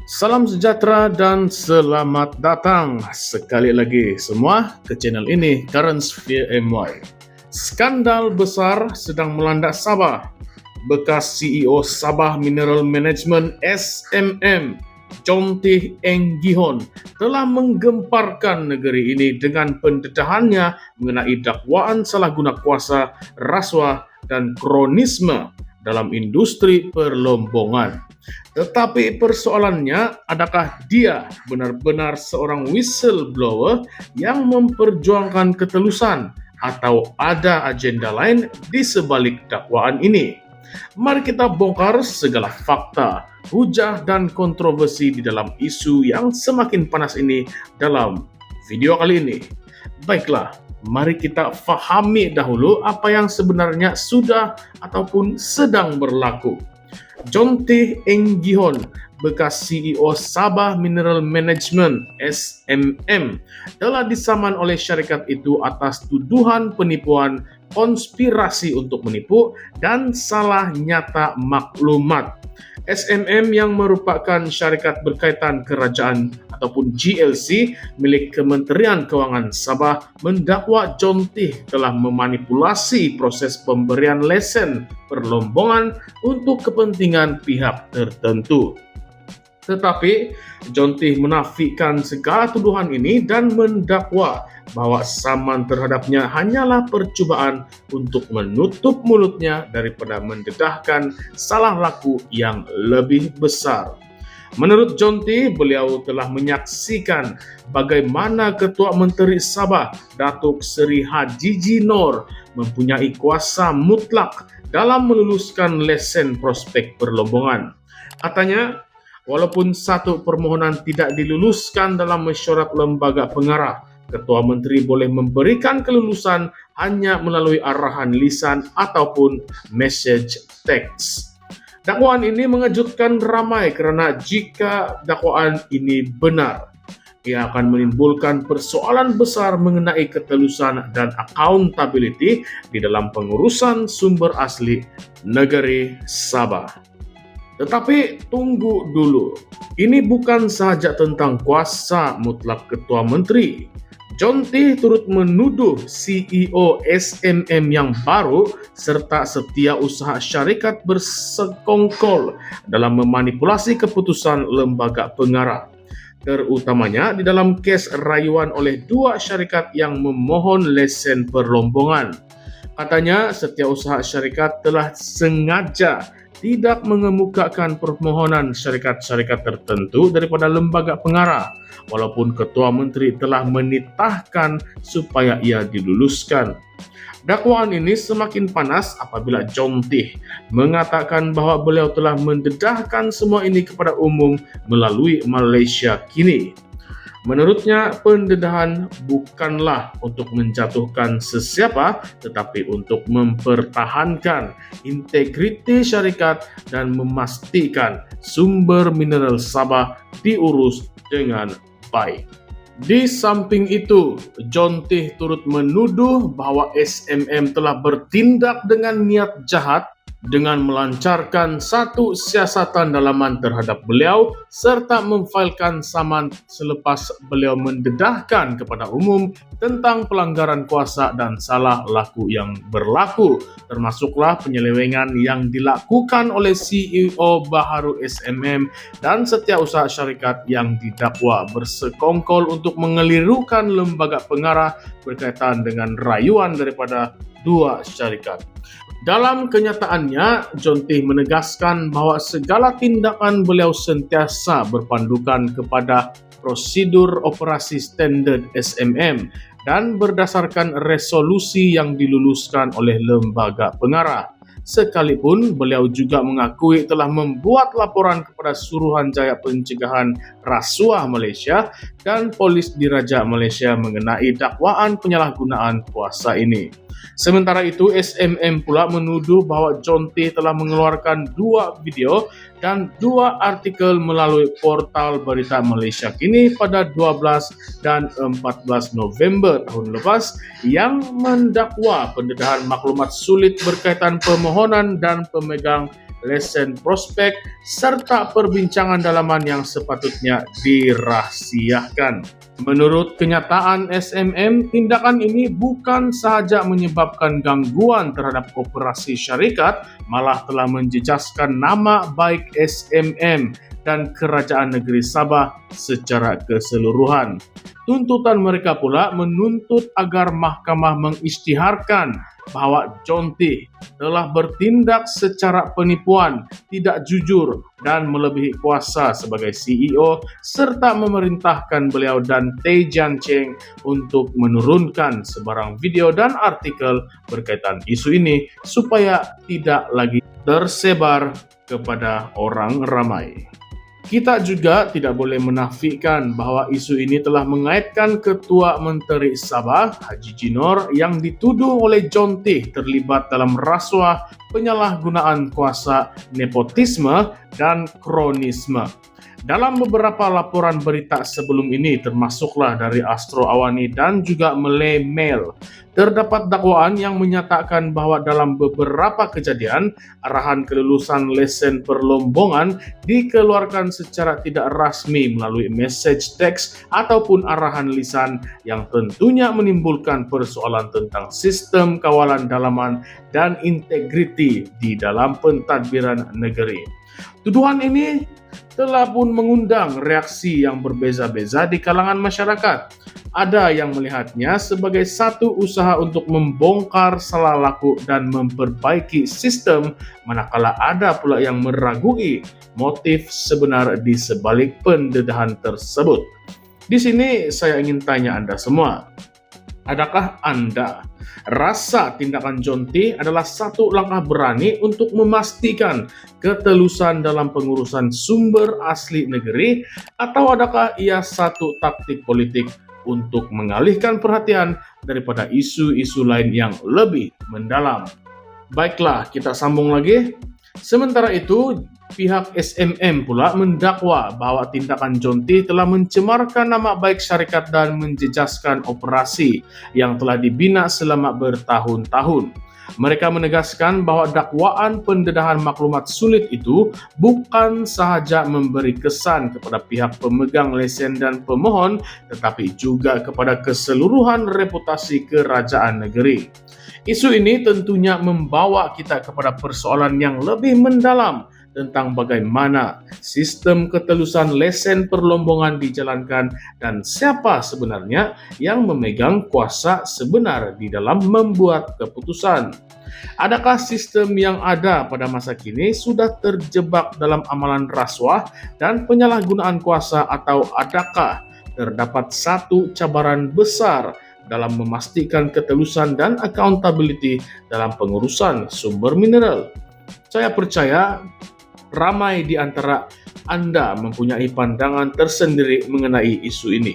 Salam sejahtera dan selamat datang sekali lagi semua ke channel ini, Current Sphere MY. Skandal besar sedang melanda Sabah. Bekas CEO Sabah Mineral Management SMM, Chontih Eng Gihon, telah menggemparkan negeri ini dengan pendedahannya mengenai dakwaan salah guna kuasa, rasuah, dan kronisme dalam industri perlombongan. Tetapi persoalannya, adakah dia benar-benar seorang whistleblower yang memperjuangkan ketelusan atau ada agenda lain di sebalik dakwaan ini? Mari kita bongkar segala fakta, hujah, dan kontroversi di dalam isu yang semakin panas ini dalam video kali ini. Baiklah, mari kita fahami dahulu apa yang sebenarnya sudah ataupun sedang berlaku. Chontih Eng Gihon, bekas CEO Sabah Mineral Management SMM, telah disaman oleh syarikat itu atas tuduhan penipuan, konspirasi untuk menipu, dan salah nyata maklumat. SMM yang merupakan syarikat berkaitan kerajaan ataupun GLC milik Kementerian Kewangan Sabah mendakwa Chontih telah memanipulasi proses pemberian lesen perlombongan untuk kepentingan pihak tertentu. Tetapi Chontih menafikan segala tuduhan ini dan mendakwa bahwa saman terhadapnya hanyalah percobaan untuk menutup mulutnya daripada mendedahkan salah laku yang lebih besar. Menurut Chontih, beliau telah menyaksikan bagaimana Ketua Menteri Sabah, Datuk Seri Hajiji Noor, mempunyai kuasa mutlak dalam meluluskan lesen prospek perlombongan. Katanya, walaupun satu permohonan tidak diluluskan dalam mesyuarat lembaga pengarah, Ketua Menteri boleh memberikan kelulusan hanya melalui arahan lisan ataupun message text. Dakwaan ini mengejutkan ramai kerana jika dakwaan ini benar, ia akan menimbulkan persoalan besar mengenai ketelusan dan accountability di dalam pengurusan sumber asli negeri Sabah. Tetapi tunggu dulu, ini bukan sahaja tentang kuasa mutlak Ketua Menteri. Chontih turut menuduh CEO SMM yang baru serta setiausaha syarikat bersekongkol dalam memanipulasi keputusan lembaga pengarah, terutamanya di dalam kes rayuan oleh dua syarikat yang memohon lesen perlombongan. Katanya, setiausaha syarikat telah sengaja tidak mengemukakan permohonan syarikat-syarikat tertentu daripada lembaga pengarah, walaupun Ketua Menteri telah menitahkan supaya ia diluluskan. Dakwaan ini semakin panas apabila Chontih mengatakan bahwa beliau telah mendedahkan semua ini kepada umum melalui Malaysia kini. Menurutnya, pendedahan bukanlah untuk menjatuhkan sesiapa, tetapi untuk mempertahankan integriti syarikat dan memastikan sumber mineral Sabah diurus dengan baik. Di samping itu, Chontih turut menuduh bahwa SMM telah bertindak dengan niat jahat dengan melancarkan satu siasatan dalaman terhadap beliau serta memfailkan saman selepas beliau mendedahkan kepada umum tentang pelanggaran kuasa dan salah laku yang berlaku, termasuklah penyelewengan yang dilakukan oleh CEO baharu SMM dan setiausaha syarikat yang didakwa bersekongkol untuk mengelirukan lembaga pengarah berkaitan dengan rayuan daripada dua syarikat. Dalam kenyataannya, Chontih menegaskan bahwa segala tindakan beliau sentiasa berpandukan kepada prosedur operasi standard SMM dan berdasarkan resolusi yang diluluskan oleh lembaga pengarah. Sekalipun beliau juga mengakui telah membuat laporan kepada Suruhanjaya Pencegahan Rasuah Malaysia dan Polis Diraja Malaysia mengenai dakwaan penyalahgunaan kuasa ini. Sementara itu, SMM pula menuduh bahwa Chontih telah mengeluarkan dua video dan dua artikel melalui portal berita Malaysia Kini pada 12 dan 14 November tahun lepas yang mendakwa pendedahan maklumat sulit berkaitan permohonan dan pemegang lesen prospek, serta perbincangan dalaman yang sepatutnya dirahasiakan. Menurut kenyataan SMM, tindakan ini bukan sahaja menyebabkan gangguan terhadap operasi syarikat, malah telah menjejaskan nama baik SMM dan Kerajaan Negeri Sabah secara keseluruhan. Tuntutan mereka pula menuntut agar mahkamah mengisytiharkan bahawa John Tee telah bertindak secara penipuan, tidak jujur dan melebihi kuasa sebagai CEO serta memerintahkan beliau dan Tay Jian Cheng untuk menurunkan sebarang video dan artikel berkaitan isu ini supaya tidak lagi tersebar kepada orang ramai. Kita juga tidak boleh menafikan bahawa isu ini telah mengaitkan Ketua Menteri Sabah, Haji Jinor, yang dituduh oleh John Tee terlibat dalam rasuah, penyalahgunaan kuasa, nepotisme, dan kronisme. Dalam beberapa laporan berita sebelum ini, termasuklah dari Astro Awani dan juga Malay Mail, terdapat dakwaan yang menyatakan bahawa dalam beberapa kejadian, arahan kelulusan lesen perlombongan dikeluarkan secara tidak rasmi melalui message teks ataupun arahan lisan yang tentunya menimbulkan persoalan tentang sistem kawalan dalaman dan integriti di dalam pentadbiran negeri. Tuduhan ini telah pun mengundang reaksi yang berbeza-beza di kalangan masyarakat. Ada yang melihatnya sebagai satu usaha untuk membongkar salah laku dan memperbaiki sistem, manakala ada pula yang meragui motif sebenar di sebalik pendedahan tersebut. Di sini saya ingin tanya Anda semua, adakah Anda rasa tindakan John Tee adalah satu langkah berani untuk memastikan ketelusan dalam pengurusan sumber asli negeri, atau adakah ia satu taktik politik untuk mengalihkan perhatian daripada isu-isu lain yang lebih mendalam? Baiklah, kita sambung lagi. Sementara itu, pihak SMM pula mendakwa bahawa tindakan John Tee telah mencemarkan nama baik syarikat dan menjejaskan operasi yang telah dibina selama bertahun-tahun. Mereka menegaskan bahawa dakwaan pendedahan maklumat sulit itu bukan sahaja memberi kesan kepada pihak pemegang lesen dan pemohon, tetapi juga kepada keseluruhan reputasi kerajaan negeri. Isu ini tentunya membawa kita kepada persoalan yang lebih mendalam tentang bagaimana sistem ketelusan lesen perlombongan dijalankan dan siapa sebenarnya yang memegang kuasa sebenar di dalam membuat keputusan. Adakah sistem yang ada pada masa kini sudah terjebak dalam amalan rasuah dan penyalahgunaan kuasa, atau adakah terdapat satu cabaran besar dalam memastikan ketelusan dan accountability dalam pengurusan sumber mineral? Saya percaya ramai di antara Anda mempunyai pandangan tersendiri mengenai isu ini.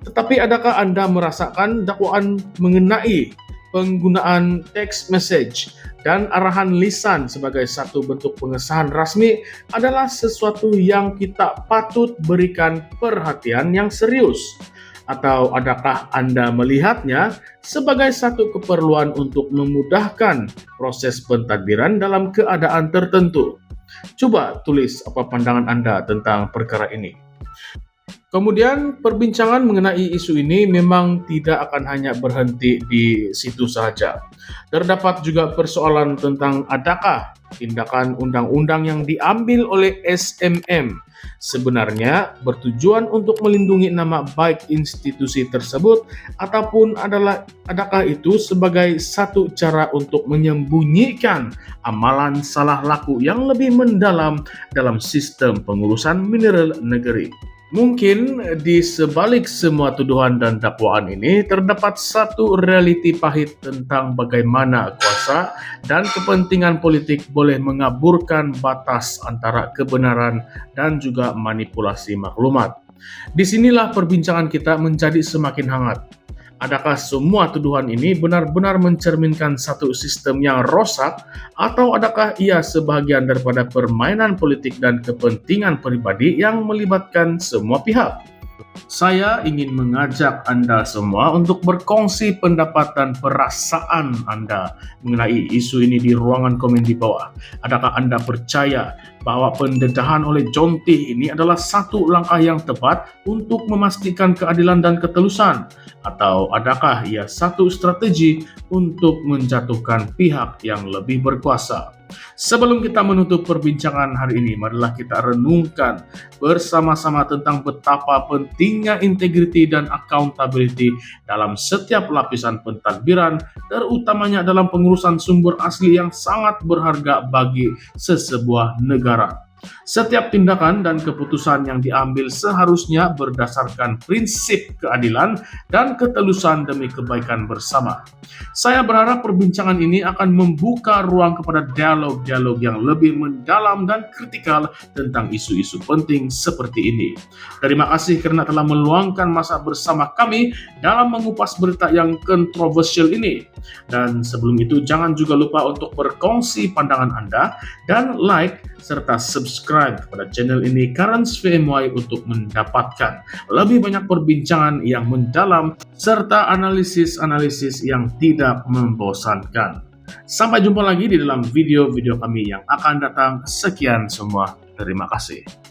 Tetapi adakah Anda merasakan dakwaan mengenai penggunaan text message dan arahan lisan sebagai satu bentuk pengesahan rasmi adalah sesuatu yang kita patut berikan perhatian yang serius? Atau adakah Anda melihatnya sebagai satu keperluan untuk memudahkan proses pentadbiran dalam keadaan tertentu? Coba tulis apa pandangan Anda tentang perkara ini. Kemudian perbincangan mengenai isu ini memang tidak akan hanya berhenti di situ saja. Terdapat juga persoalan tentang adakah tindakan undang-undang yang diambil oleh SMM sebenarnya bertujuan untuk melindungi nama baik institusi tersebut, ataupun adakah itu sebagai satu cara untuk menyembunyikan amalan salah laku yang lebih mendalam dalam sistem pengurusan mineral negeri. Mungkin di sebalik semua tuduhan dan dakwaan ini terdapat satu realiti pahit tentang bagaimana kuasa dan kepentingan politik boleh mengaburkan batas antara kebenaran dan juga manipulasi maklumat. Disinilah perbincangan kita menjadi semakin hangat. Adakah semua tuduhan ini benar-benar mencerminkan satu sistem yang rosak, atau adakah ia sebahagian daripada permainan politik dan kepentingan pribadi yang melibatkan semua pihak? Saya ingin mengajak Anda semua untuk berkongsi pendapat dan perasaan Anda mengenai isu ini di ruangan komen di bawah. Adakah Anda percaya bahwa pendedahan oleh John T. ini adalah satu langkah yang tepat untuk memastikan keadilan dan ketelusan? Atau adakah ia satu strategi untuk menjatuhkan pihak yang lebih berkuasa? Sebelum kita menutup perbincangan hari ini, marilah kita renungkan bersama-sama tentang betapa pentingnya integriti dan accountability dalam setiap lapisan pentadbiran, terutamanya dalam pengurusan sumber asli yang sangat berharga bagi sesebuah negara. Setiap tindakan dan keputusan yang diambil seharusnya berdasarkan prinsip keadilan dan ketelusan demi kebaikan bersama. Saya berharap perbincangan ini akan membuka ruang kepada dialog-dialog yang lebih mendalam dan kritikal tentang isu-isu penting seperti ini. Terima kasih karena telah meluangkan masa bersama kami dalam mengupas berita yang kontroversial ini. Dan sebelum itu, jangan juga lupa untuk berkongsi pandangan Anda dan like serta subscribe pada channel ini Currents VMY untuk mendapatkan lebih banyak perbincangan yang mendalam serta analisis-analisis yang tidak membosankan. Sampai jumpa lagi di dalam video-video kami yang akan datang. Sekian semua, terima kasih.